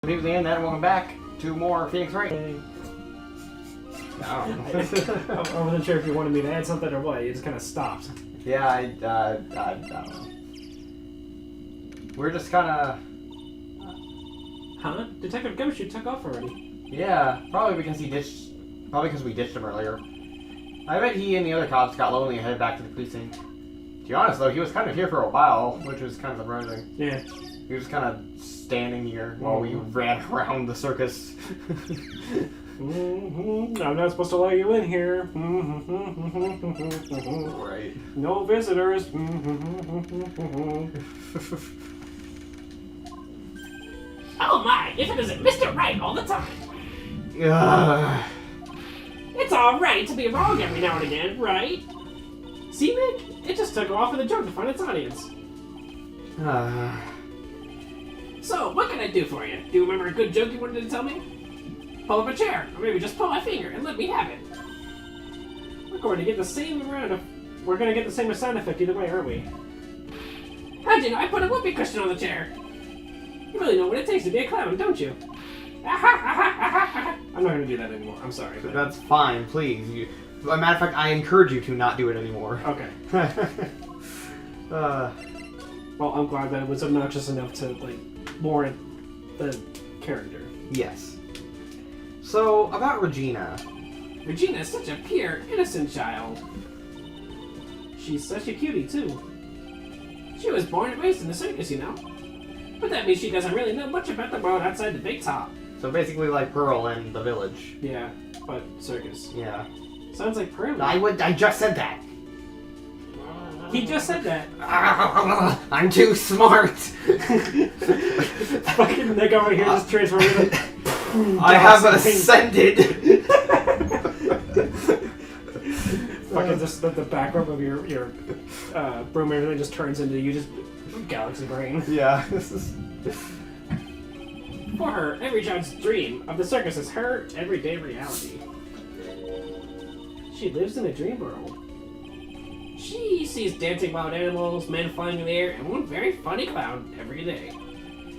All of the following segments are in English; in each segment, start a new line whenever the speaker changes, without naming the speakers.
People in that, welcome back to more Phoenix Wright. I
wasn't sure if you wanted me to add something or what. You just kind of stopped.
Yeah, I don't know. We're just kind of...
Huh? Detective Gumshoe took off already.
Yeah, probably because we ditched him earlier. I bet he and the other cops got lonely and headed back to the precinct. To be honest, though, he was kind of here for a while, which was kind of surprising. Yeah. He was kind of standing here while we ran around the circus.
I'm not supposed to let you in here.
Right.
No visitors.
Oh my, if it isn't Mr. Wright all the time. It's alright to be wrong every now and again, right? See, Nick? It just took off in the joke to find its audience. So, what can I do for you? Do you remember a good joke you wanted to tell me? Pull up a chair, or maybe just pull my finger and let me have it. We're going to get the same sound effect either way, aren't we? How'd you know I put a whoopee cushion on the chair? You really know what it takes to be a clown, don't you?
I'm not going to do that anymore. I'm sorry.
That's fine, please. As a matter of fact, I encourage you to not do it anymore.
Okay. Well, I'm glad that it was obnoxious enough to, warrant the character.
Yes. So, about Regina.
Regina is such a pure, innocent child.
She's such a cutie, too.
She was born and raised in the circus, you know. But that means she doesn't really know much about the world outside the big top.
So basically like Pearl and the village.
Yeah, but circus.
Yeah.
Sounds like Pearl.
I just said that.
He just said that.
I'm too smart.
Fucking Nick over here just transforming.
I have ascended.
Fucking just the back rub of your broom and everything just turns into you just galaxy brain.
Yeah, this is.
For her, every child's dream of the circus is her everyday reality.
She lives in a dream world.
She sees dancing wild animals, men flying in the air, and one very funny clown every day.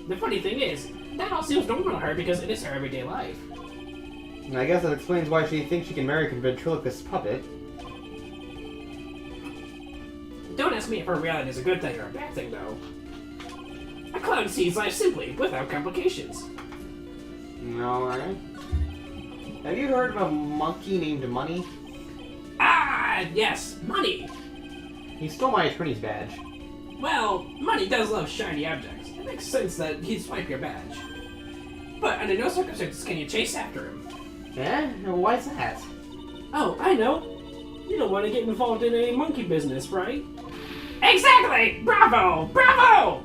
The funny thing is, that all seems normal to her because it is her everyday life.
And I guess that explains why she thinks she can marry a ventriloquist puppet.
Don't ask me if her reality is a good thing or a bad thing, though. A clown sees life simply, without complications.
Alright. Have you heard of a monkey named Money?
Ah, yes, Money!
He stole my attorney's badge.
Well, Money does love shiny objects. It makes sense that he'd swipe your badge. But under no circumstances can you chase after him.
Eh? Why's that?
Oh, I know. You don't want to get involved in any monkey business, right?
Exactly! Bravo! Bravo!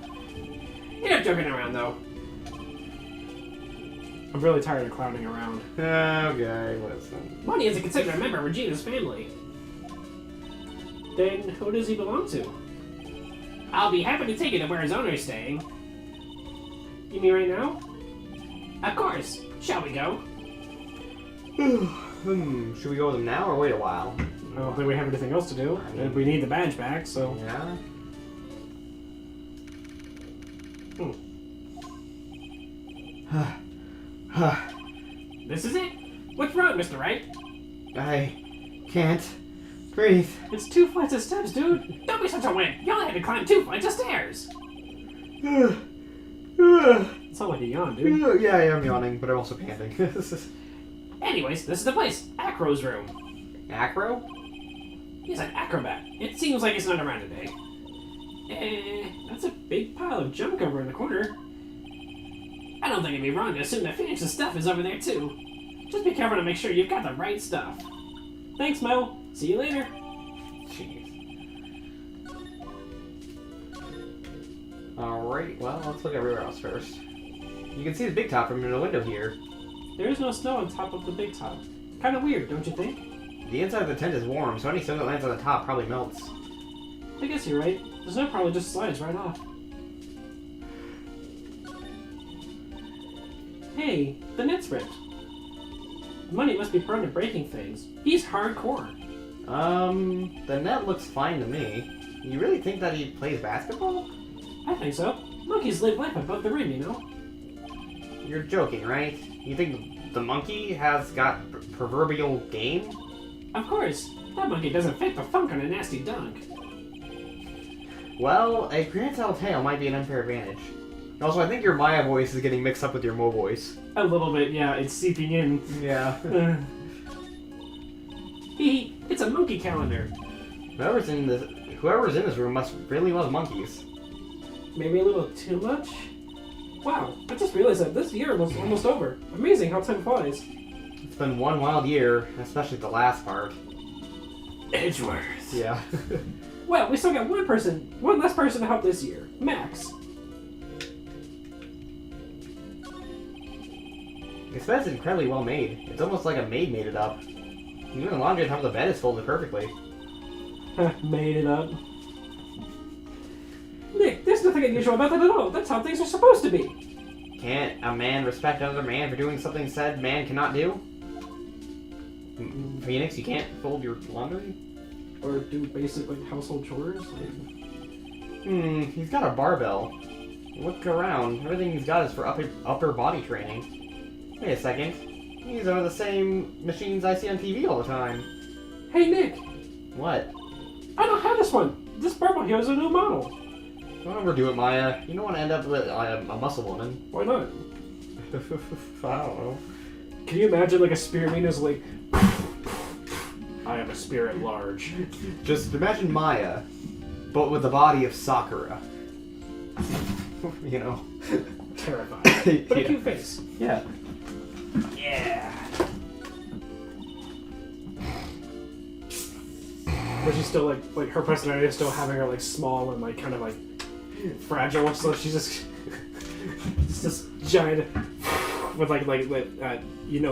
Enough joking around, though.
I'm really tired of clowning around.
Okay, listen.
Money isn't considered a member of Regina's family.
Then who does he belong to?
I'll be happy to take you to where his owner is staying.
You mean right now?
Of course. Shall we go?
Should we go with him now or wait a while?
I don't think we have anything else to do. And we need the badge back, so...
Yeah?
This is it? What's wrong, Mr. Wright?
I can't breathe.
It's 2 flights of steps, dude!
Don't be such a wimp! You only had to climb 2 flights of stairs!
It's not like a yawn, dude.
Yeah, I am yawning, but I'm also panting.
Anyways, this is the place. Acro's room.
Acro?
He's an acrobat. It seems like he's not around today.
That's a big pile of junk over in the corner.
I don't think it'd be wrong to assume that Phoenix's stuff is over there too. Just be careful to make sure you've got the right stuff.
Thanks, Mel. See you later.
Jeez. Alright, well, let's look everywhere else first. You can see the big top from the window here.
There is no snow on top of the big top. Kind of weird, don't you think?
The inside of the tent is warm, so any snow that lands on the top probably melts.
I guess you're right. The snow probably just slides right off. Hey, the net's ripped. Money must be prone to breaking things. He's hardcore.
The net looks fine to me. You really think that he plays basketball?
I think so. Monkeys live life above the rim, you know?
You're joking, right? You think the monkey has got proverbial game?
Of course. That monkey doesn't fit the funk on a nasty dunk.
Well, a prehensile tail might be an unfair advantage. Also, I think your Maya voice is getting mixed up with your Mo voice.
A little bit, yeah. It's seeping in.
Yeah.
It's a monkey calendar.
Whoever's in this room must really love monkeys.
Maybe a little too much? Wow, I just realized that this year was almost over. Amazing how time flies.
It's been one wild year, especially the last part.
Edgeworth.
Yeah.
Well, we still got one less person to help this year. Max.
This bed's incredibly well made. It's almost like a maid made it up. Even the laundry on top of the bed is folded perfectly.
Made it up. Nick, there's nothing unusual about that at all. That's how things are supposed to be.
Can't a man respect another man for doing something said man cannot do? Phoenix, you can't fold your laundry?
Or do basic household chores?
He's got a barbell. Look around. Everything he's got is for upper body training. Wait a second. These are the same machines I see on TV all the time.
Hey, Nick.
What?
I don't have this one. This barbell here is a new model.
Don't overdo it, Maya. You don't want to end up with a muscle woman.
Why not?
I don't know.
Can you imagine a spirit being is like, I am a spirit large.
Just imagine Maya, but with the body of Sakura. You know?
Terrifying. But a cute face.
Yeah.
Yeah. But she's still like her personality is still having her small and kind of fragile, so she's just it's just giant with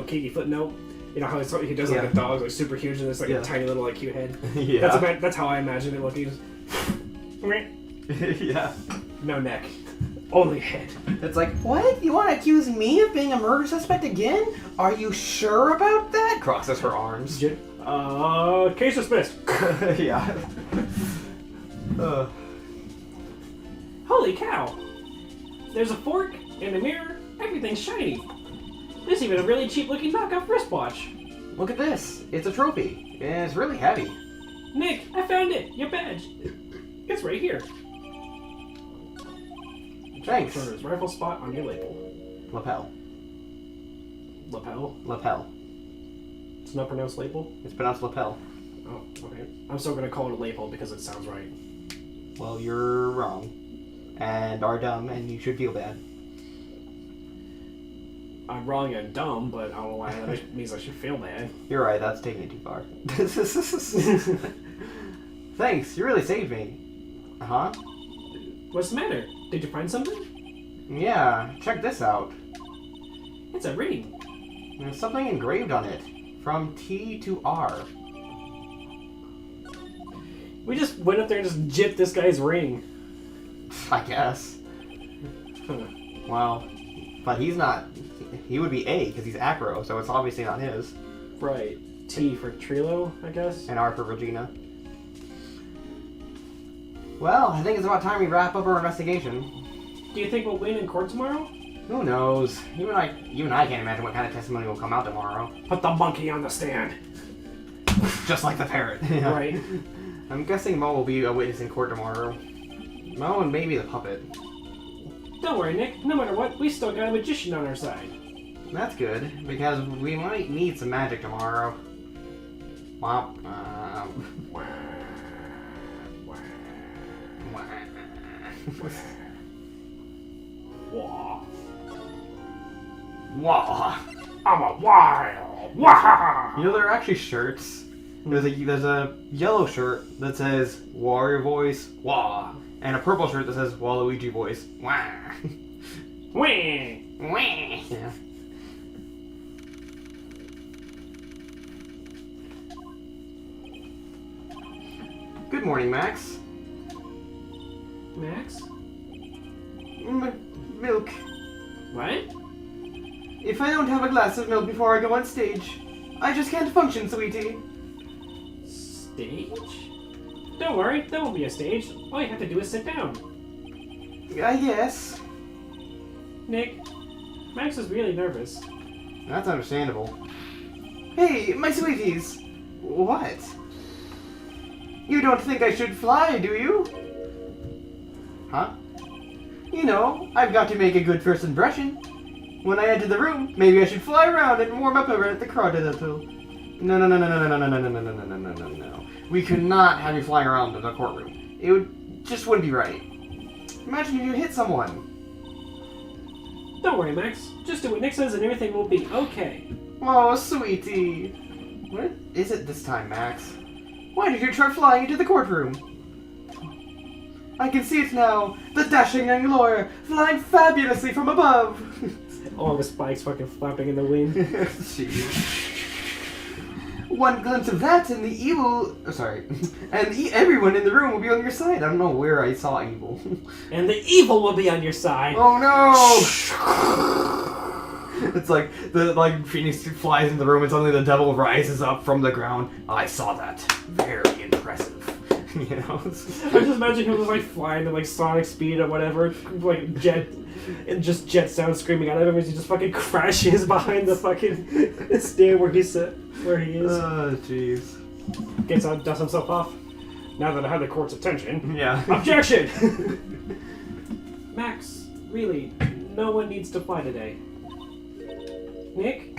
Katie Footnote. You know how he does a dog super huge and it's a tiny little cute head.
Yeah.
That's how I imagine it looking.
Yeah.
No neck, only head.
It's like, what? You want to accuse me of being a murder suspect again? Are you sure about that? Crosses her arms.
Case dismissed.
Yeah.
Holy cow! There's a fork and a mirror. Everything's shiny. There's even a really cheap-looking knockoff wristwatch.
Look at this. It's a trophy. And it's really heavy.
Nick, I found it. Your badge. It's right here.
Thanks.
Turner's rifle spot on your label.
Lapel.
Lapel?
Lapel.
It's not pronounced label?
It's pronounced lapel.
Oh, okay. I'm still gonna call it a label because it sounds right.
Well, you're wrong. And are dumb, and you should feel bad.
I'm wrong and dumb, but I don't know why that means I should feel bad.
You're right, that's taking it too far. Thanks, you really saved me. Huh?
What's the matter? Did you find something?
Yeah, check this out.
It's a ring.
There's something engraved on it. From T to R.
We just went up there and just gypped this guy's ring.
I guess. Well, but he's not. He would be A because he's acro, so it's obviously not his.
Right. T for Trilo, I guess.
And R for Regina. Well, I think it's about time we wrap up our investigation.
Do you think we'll win in court tomorrow?
Who knows? You and I can't imagine what kind of testimony will come out tomorrow.
Put the monkey on the stand.
Just like the parrot.
Right.
I'm guessing Mo will be a witness in court tomorrow. Mo and maybe the puppet.
Don't worry, Nick. No matter what, we still got a magician on our side.
That's good, because we might need some magic tomorrow. Wow.
Wah.
Wah.
I'm a wild. Wah.
You know, there are actually shirts. There's a yellow shirt that says Warrior Voice, Wah, and a purple shirt that says Waluigi Voice, Wah.
Wah.
Wah. Yeah. Good morning, Max.
Max?
Milk.
What?
If I don't have a glass of milk before I go on stage, I just can't function, sweetie.
Stage? Don't worry, there won't be a stage. All you have to do is sit down.
I guess.
Nick,
Max is really nervous.
That's understandable. Hey, my sweeties! What? You don't think I should fly, do you? Huh? You know, I've got to make a good first impression. When I enter the room, maybe I should fly around and warm up over at the Commentators. No. We could not have you flying around in the courtroom. It just wouldn't be right. Imagine if you hit someone.
Don't worry, Max. Just do what Nick says and everything will be okay.
Oh, sweetie. What is it this time, Max? Why did you try flying into the courtroom? I can see it now. The dashing young lawyer flying fabulously from above.
All the spikes fucking flapping in the wind.
Jeez. One glimpse of that and the evil... Oh, sorry. And everyone in the room will be on your side. I don't know where I saw evil.
And the evil will be on your side.
Oh no! It's like Phoenix flies in the room and suddenly the devil rises up from the ground. I saw that. Very impressive. You know?
I just imagine him just like flying at like sonic speed or whatever, like jet sound screaming out of him as he just fucking crashes behind the fucking stand where he is.
Oh, jeez.
Gets out, dusts himself off. Now that I have the court's attention.
Yeah.
Objection! Max, really, no one needs to fly today. Nick,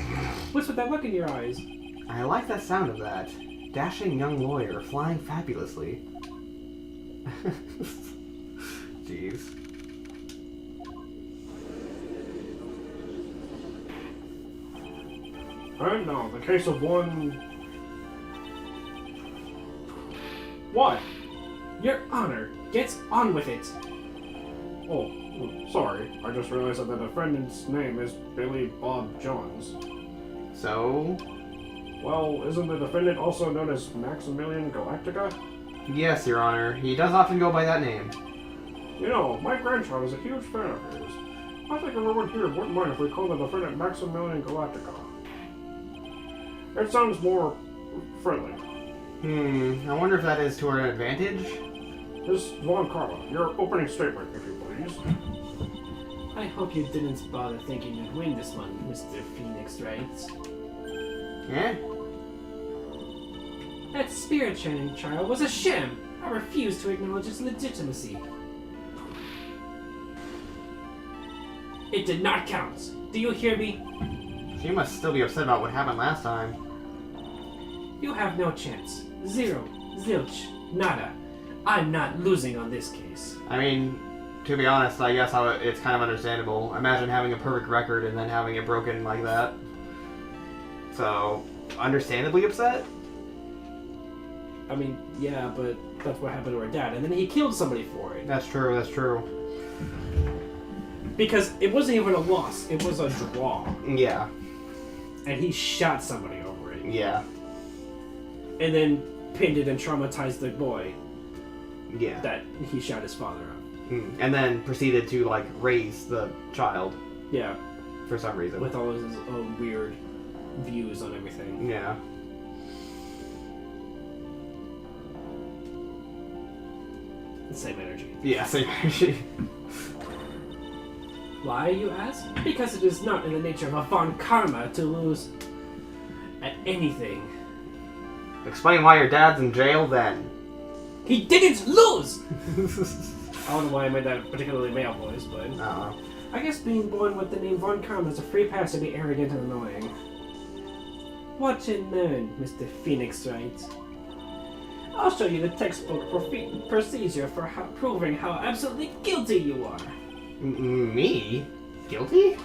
what's with that look in your eyes?
I like that sound of that. Dashing young lawyer flying fabulously. Jeez.
And now, the case of one... What? Your Honor, get on with it! Oh, sorry. I just realized that the defendant's name is Billy Bob Jones.
So?
Well, isn't the defendant also known as Maximilian Galactica?
Yes, Your Honor. He does often go by that name.
You know, my grandchild is a huge fan of his. I think everyone here wouldn't mind if we call the defendant Maximilian Galactica. It sounds more friendly.
I wonder if that is to our advantage?
Miss Von Karma, your opening statement, if you please.
I hope you didn't bother thinking you'd win this one, Mr. Phoenix Wright.
Yeah?
That spirit training trial was a sham. I refuse to acknowledge its legitimacy. It did not count. Do you hear me?
She must still be upset about what happened last time.
You have no chance. Zero. Zilch. Nada. I'm not losing on this case.
I mean, to be honest, I guess it's kind of understandable. Imagine having a perfect record and then having it broken like that. So, understandably upset?
I mean, yeah, but that's what happened to her dad, and then he killed somebody for it.
That's true, that's true.
Because it wasn't even a loss, it was a draw.
Yeah.
And he shot somebody over it.
Yeah.
And then pinned it and traumatized the boy.
Yeah.
That he shot his father up.
And then proceeded to, like, raise the child.
Yeah.
For some reason.
With all his own weird views on everything.
Yeah.
Same energy.
Yeah, same energy.
Why, you ask? Because it is not in the nature of a Von Karma to lose at anything.
Explain why your dad's in jail then.
He didn't lose!
I don't know why I made that particularly male voice, but...
I guess being born with the name Von Karma is a free pass to be arrogant and annoying. Watch and learn, Mr. Phoenix Wright. I'll show you the textbook procedure for proving how absolutely guilty you are.
Me? Guilty?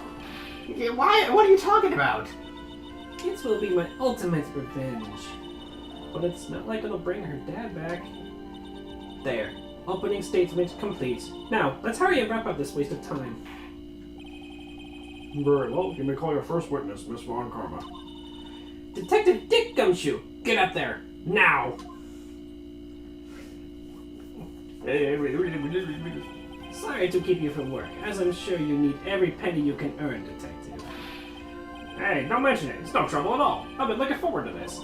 Why? What are you talking about?
It will be my ultimate revenge. But it's not like it'll bring her dad back. There. Opening statement complete. Now, let's hurry and wrap up this waste of time.
Very well. You may call your first witness, Miss Von Karma.
Detective Dick Gumshoe! Get up there! Now! Sorry to keep you from work, as I'm sure you need every penny you can earn, Detective.
Hey, don't mention it. It's no trouble at all. I've been looking forward to this.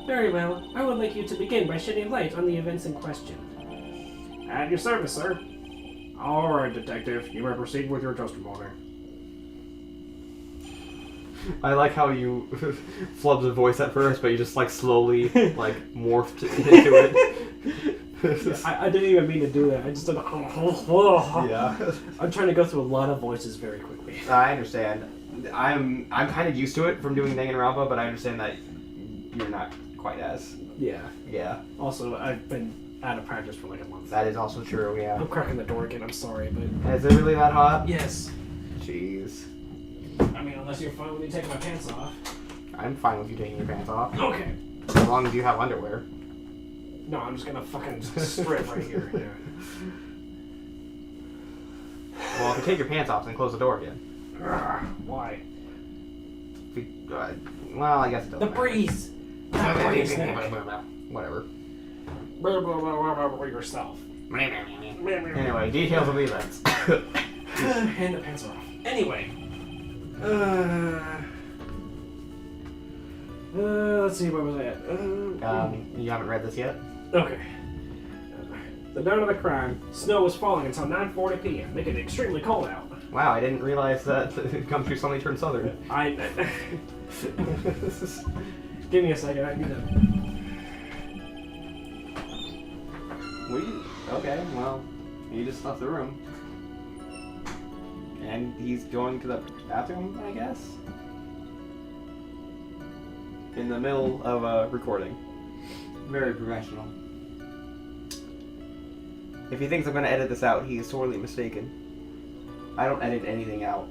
Very well. I would like you to begin by shedding light on the events in question.
At your service, sir. All right, Detective. You may proceed with your testimony.
I like how you flubbed the voice at first, but you just like slowly like morphed into it.
I didn't even mean to do that. I just did.
Yeah.
I'm trying to go through a lot of voices very quickly.
I understand. I'm kind of used to it from doing Danganronpa, but I understand that you're not quite as.
Yeah.
Yeah.
Also, I've been out of practice for like a month.
That is also true. Yeah.
I'm cracking the door again. I'm sorry, but.
Is it really that hot?
Yes.
Jeez.
I mean, unless you're fine with me taking my pants off.
I'm fine with you taking your pants off.
Okay.
As long as you have underwear.
No, I'm just gonna fucking strip right here. Yeah.
Well, if you take your pants off, then close the door again.
Why?
Well, I guess it doesn't
The
matter.
breeze!
Whatever.
Blah, blah, blah, blah, blah, yourself.
Anyway, details of the events.
And the pants are off. Anyway. Let's see, where was I at?
You haven't read this yet?
Okay. The night of the crime, snow was falling until 9:40 p.m., making it extremely cold out.
Wow, I didn't realize that it comes through suddenly turned southern.
Give me a second, I need to...
Okay, well, he just left the room. And he's going to the bathroom, I guess? In the middle of a recording. Very professional. If he thinks I'm going to edit this out, he is sorely mistaken. I don't edit anything out.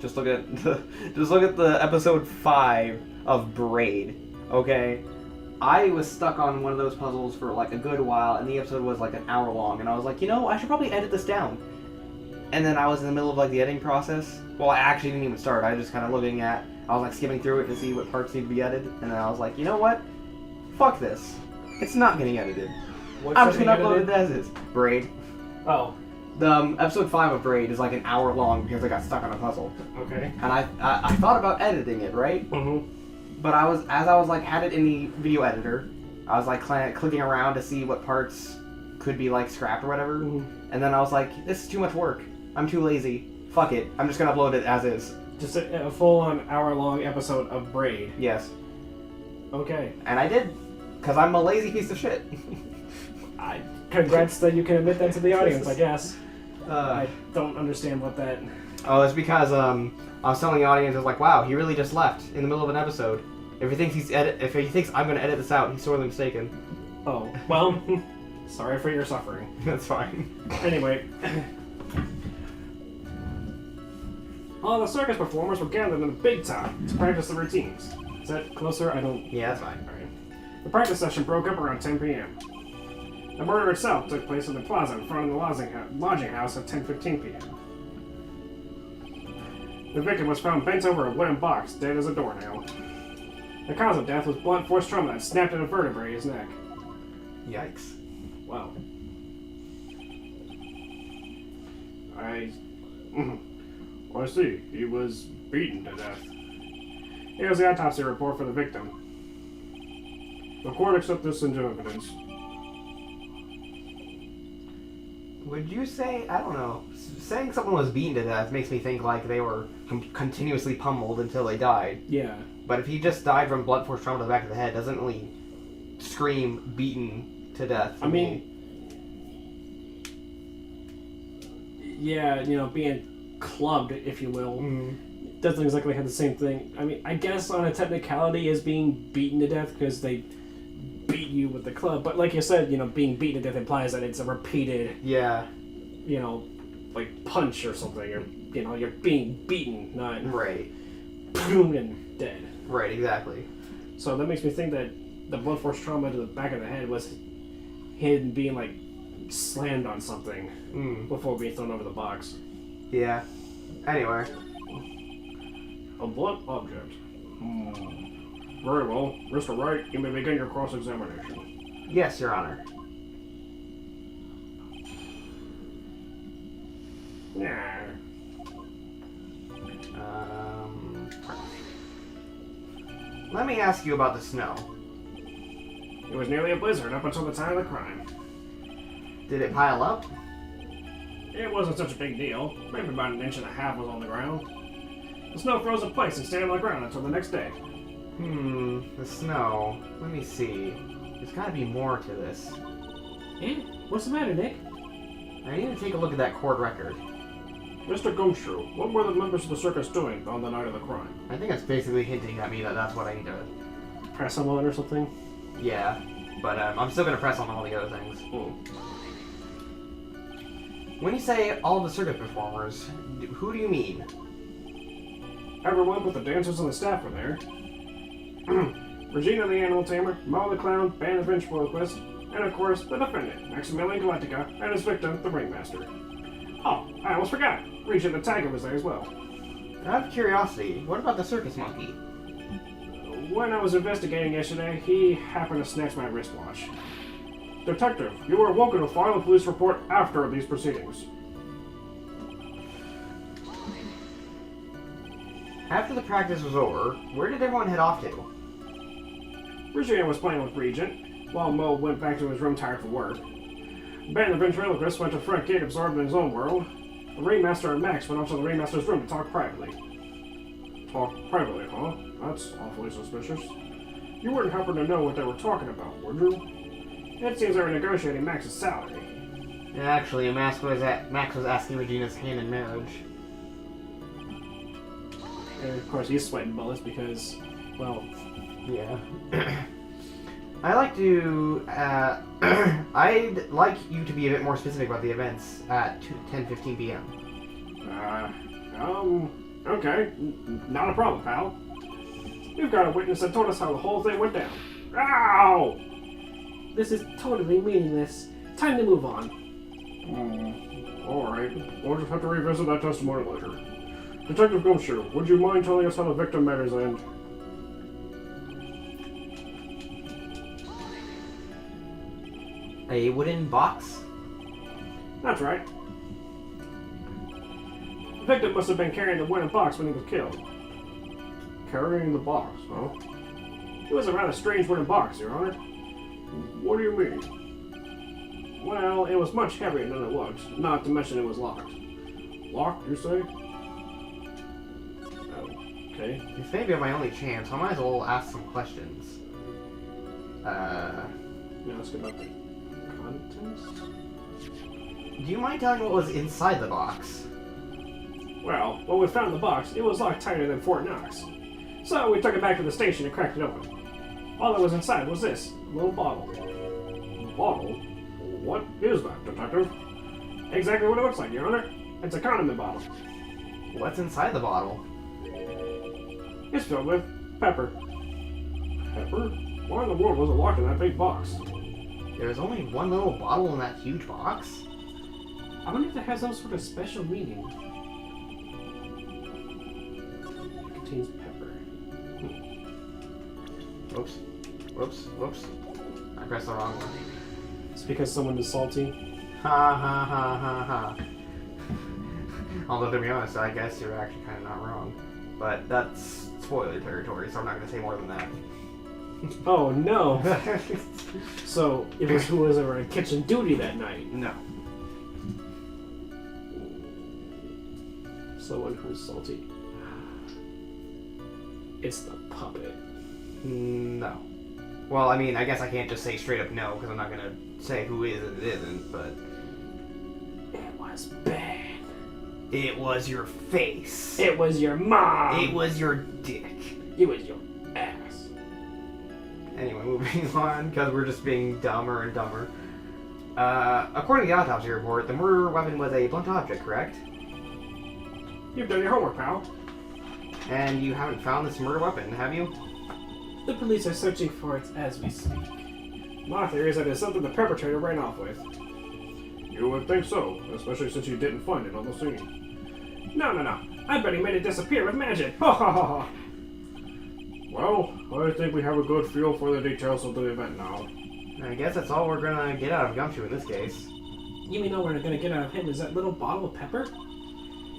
Just look at the episode 5 of Braid, okay? I was stuck on one of those puzzles for like a good while, and the episode was like an hour long, and I was like, you know, I should probably edit this down. And then I was in the middle of like the editing process. Well, I actually didn't even start. I was just kind of I was like skimming through it to see what parts need to be edited, and then I was like, you know what? Fuck this. It's not getting edited. I'm just gonna upload it as is. Braid.
Oh.
The episode 5 of Braid is like an hour long because I got stuck on a puzzle.
Okay.
And I thought about editing it, right?
Mm-hmm.
But as I was like had it in the video editor, I was like clicking around to see what parts could be like scrapped or whatever.
Mm-hmm.
And then I was like, this is too much work. I'm too lazy. Fuck it. I'm just gonna upload it as is.
Just a full-on hour-long episode of Braid.
Yes.
Okay.
And I did, because I'm a lazy piece of shit.
Congrats that you can admit that to the audience, I guess.
I
I don't understand what that...
Oh, it's because I was telling the audience, I was like, wow, he really just left in the middle of an episode. If he thinks I'm gonna edit this out, he's sorely mistaken.
Oh, well, sorry for your suffering.
That's fine.
Anyway. All the circus performers were gathered in the big time to practice the routines. Is that closer? I don't...
Yeah, that's fine.
Alright. The practice session broke up around 10 p.m. The murder itself took place in the plaza in front of the lodging house at 10:15 p.m. The victim was found bent over a wooden box, dead as a doornail. The cause of death was blunt force trauma that snapped at a vertebrae in his neck.
Yikes.
Wow. I see. He was beaten to death. Here's the autopsy report for the victim. The court accepts this into evidence.
Would you say, I don't know, saying someone was beaten to death makes me think like they were continuously pummeled until they died.
Yeah.
But if he just died from blunt force trauma to the back of the head, doesn't really scream beaten to death.
I mean, yeah, you know, being clubbed, if you will, doesn't exactly have the same thing. I mean, I guess on a technicality is being beaten to death because they beat you with the club, but like you said, you know, being beaten to death implies that it's a repeated, you know, like punch or something, or you know, you're being beaten, not
right,
boom and dead.
Right, exactly.
So that makes me think that the blunt force trauma to the back of the head was him being like slammed on something before being thrown over the box.
Yeah. Anyway.
A blunt object. Very well. Mr. Wright, you may begin your cross-examination.
Yes, Your Honor. Let me ask you about the snow.
It was nearly a blizzard up until the time of the crime.
Did it pile up?
It wasn't such a big deal. Maybe about 1.5 inches was on the ground. The snow froze in place and stayed on the ground until the next day.
The snow. Let me see. There's gotta be more to this.
Eh? What's the matter, Nick?
I need to take a look at that court record.
Mr. Gumshoe, what were the members of the circus doing on the night of the crime?
I think it's basically hinting at me that that's what I need to...
Press someone or something?
Yeah, but I'm still gonna press on all the other things. When you say all the circus performers, who do you mean?
Everyone but the dancers and the staff were there. Regina the Animal Tamer, Mo the Clown, Band of Ventriloquist, and of course the defendant, Maximilian Galactica, and his victim, the Ringmaster. Oh, I almost forgot. Regina the Tiger was there as well.
Out of curiosity, what about the circus monkey?
When I was investigating yesterday, he happened to snatch my wristwatch. Detective, you were welcome to file a police report after these proceedings.
After the practice was over, where did everyone head off to?
Regina was playing with Regent, while Mo went back to his room tired from work. Ben the Ventriloquist went to the front gate absorbed in his own world. The Ringmaster and Max went up to the Ringmaster's room to talk privately. Talk privately, huh? That's awfully suspicious. You wouldn't happen to know what they were talking about, would you? It seems they were negotiating Max's salary.
Actually, Max was asking Regina's hand in marriage.
And of course, he's sweating bullets because, well...
Yeah. I'd like you to be a bit more specific about the events at 10:15 p.m.
Okay. Not a problem, pal. We've got a witness that told us how the whole thing went down. Ow! This is totally meaningless. Time to move on. Alright. We'll just have to revisit that testimony later. Detective Gumshoe, would you mind telling us how the victim matters end?
A wooden box?
That's right. The victim must have been carrying the wooden box when he was killed. Carrying the box, huh? It was a rather strange wooden box, Your Honor. What do you mean? Well, it was much heavier than it looked, not to mention it was locked. Locked, you say? Okay.
This may be my only chance, so I might as well ask some questions.
Yeah, let's get about the contents.
Do you mind telling what was inside the box?
Well, when we found the box, it was locked tighter than Fort Knox. So we took it back to the station and cracked it open. All that was inside was this little bottle. Bottle? What is that, Detective? Exactly what it looks like, Your Honor. It's a condiment bottle.
What's inside the bottle?
It's filled with pepper. Pepper? Why in the world was it locked in that big box?
There's only one little bottle in that huge box?
I wonder if it has some sort of special meaning. It contains pepper.
Whoops. I pressed the wrong one.
It's because someone is salty.
Ha. Although, to be honest, I guess you're actually kind of not wrong. But that's spoiler territory, so I'm not going to say more than that.
Oh, no. So, it was who was over on kitchen duty that night?
No.
Someone who's salty. It's the puppet.
No. Well, I mean, I guess I can't just say straight up no, because I'm not going to say who is and it isn't, but...
It was bad.
It was your face.
It was your mom.
It was your dick.
It was your ass.
Anyway, moving on, because we're just being dumber and dumber. According to the autopsy report, the murder weapon was a blunt object, correct?
You've done your homework, pal.
And you haven't found this murder weapon, have you?
The police are searching for it as we speak. My theory is that it's something the perpetrator ran off with. You would think so, especially since you didn't find it on the scene. No. I bet he made it disappear with magic. Ha ha ha ha. Well, I think we have a good feel for the details of the event now.
I guess that's all we're gonna get out of Gumshoe in this case.
You mean all we're gonna get out of him is that little bottle of pepper?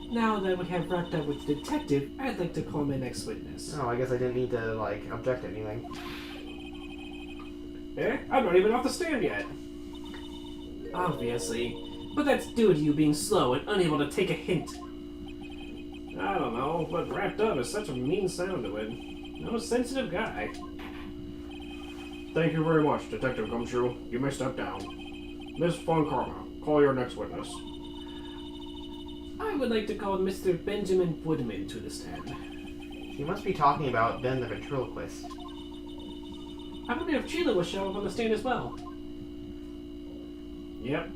Now that we have wrapped up with the detective, I'd like to call my next witness.
Oh, I guess I didn't need to, object to anything.
I'm not even off the stand yet. Obviously. But that's due to you being slow and unable to take a hint. I don't know, but wrapped up is such a mean sound to it. I'm a sensitive guy. Thank you very much, Detective Gumshoe. You may step down. Miss Von Karma, call your next witness.
I would like to call Mr. Benjamin Woodman to the stand.
She must be talking about Ben the ventriloquist.
I wonder if Sheila will show up on the stand as well.
Yep.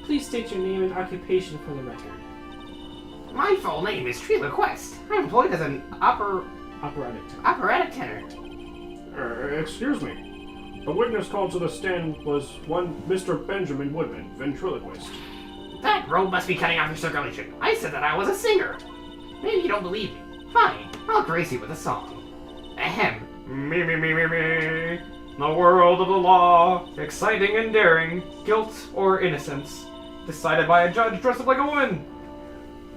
Please state your name and occupation for the record.
My full name is Trila Quest. I'm employed as an
Operatic
tenor.
Excuse me. The witness called to the stand was one Mr. Benjamin Woodman, ventriloquist.
That robe must be cutting off your circulation. I said that I was a singer. Maybe you don't believe me. Fine, I'll grace you with a song. Ahem. Me, me, me, me, me. The world of the law, exciting and daring, guilt or innocence, decided by a judge dressed up like a woman.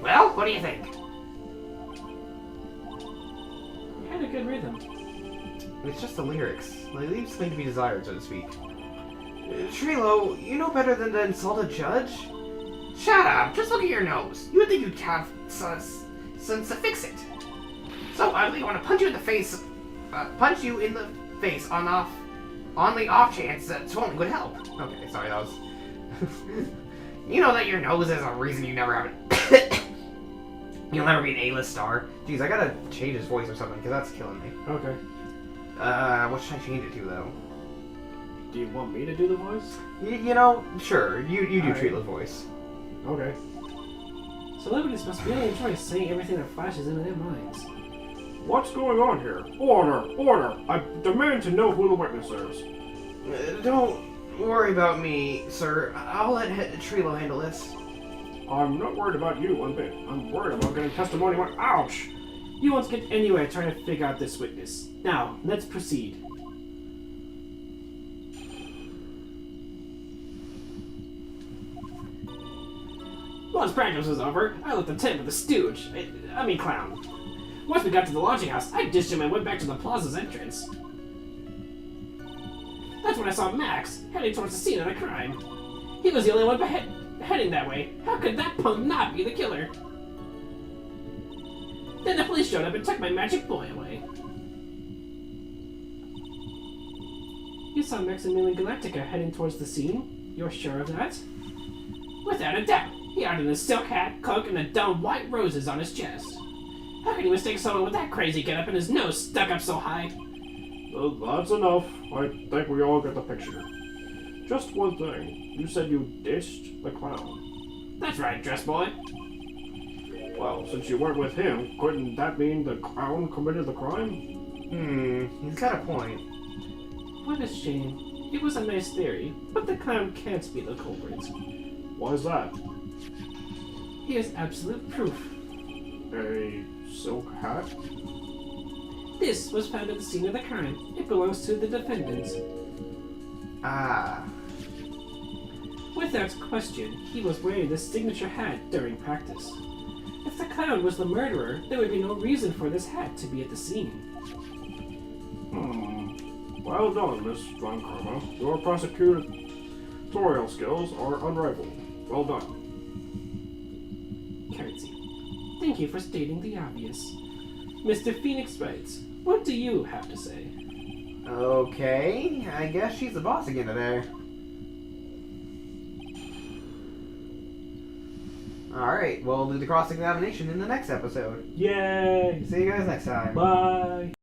Well, what do you think?
You had a good rhythm.
It's just the lyrics. They leave something to be desired, so to speak. Trilo, you know better than to insult a judge? Shut up! Just look at your nose. You would think you'd have sense to fix it. So ugly, I want to punch you in the face. Punch you in the face on the off chance that swelling would help. Okay, sorry, that was. You know that your nose is a reason you never have it. You'll never be an A-list star. Jeez, I gotta change his voice or something because that's killing me.
Okay.
What should I change it to though?
Do you want me to do the voice?
You know, sure. You do
Alright.
Trela's voice.
Okay.
Celebrities must really enjoy saying everything that flashes into their minds.
What's going on here? Order! Order! I demand to know who the witness is.
Don't worry about me, sir. I'll let Trelo handle this.
I'm not worried about you one bit. I'm worried about getting testimony when— Ouch!
You won't get anywhere trying to figure out this witness. Now, let's proceed. Once practice was over, I left the tent with the stooge. I mean clown. Once we got to the lodging house, I ditched him and went back to the plaza's entrance. That's when I saw Max, heading towards the scene of the crime. He was the only one heading that way. How could that punk not be the killer? Then the police showed up and took my magic boy away. You saw Maximilian Galactica heading towards the scene? You're sure of that? Without a doubt. He had a silk hat, cloak, and the dumb white roses on his chest. How could you mistake someone with that crazy getup and his nose stuck up so high?
Well, that's enough. I think we all get the picture. Just one thing. You said you ditched the clown.
That's right, dress boy.
Well, since you weren't with him, couldn't that mean the clown committed the crime?
He's got a point.
What a shame. It was a nice theory, but the clown can't be the culprit.
Why is that?
Here's absolute proof.
A silk hat?
This was found at the scene of the crime. It belongs to the defendant.
Ah.
Without question, he was wearing this signature hat during practice. If the clown was the murderer, there would be no reason for this hat to be at the scene.
Well done, Miss Von Karma. Your prosecutorial skills are unrivaled. Well done.
Curtsy. Thank you for stating the obvious. Mr. Phoenix Wright, what do you have to say?
Okay, I guess she's the boss again today. Alright, we'll do the cross-examination in the next episode.
Yay!
See you guys next time.
Bye!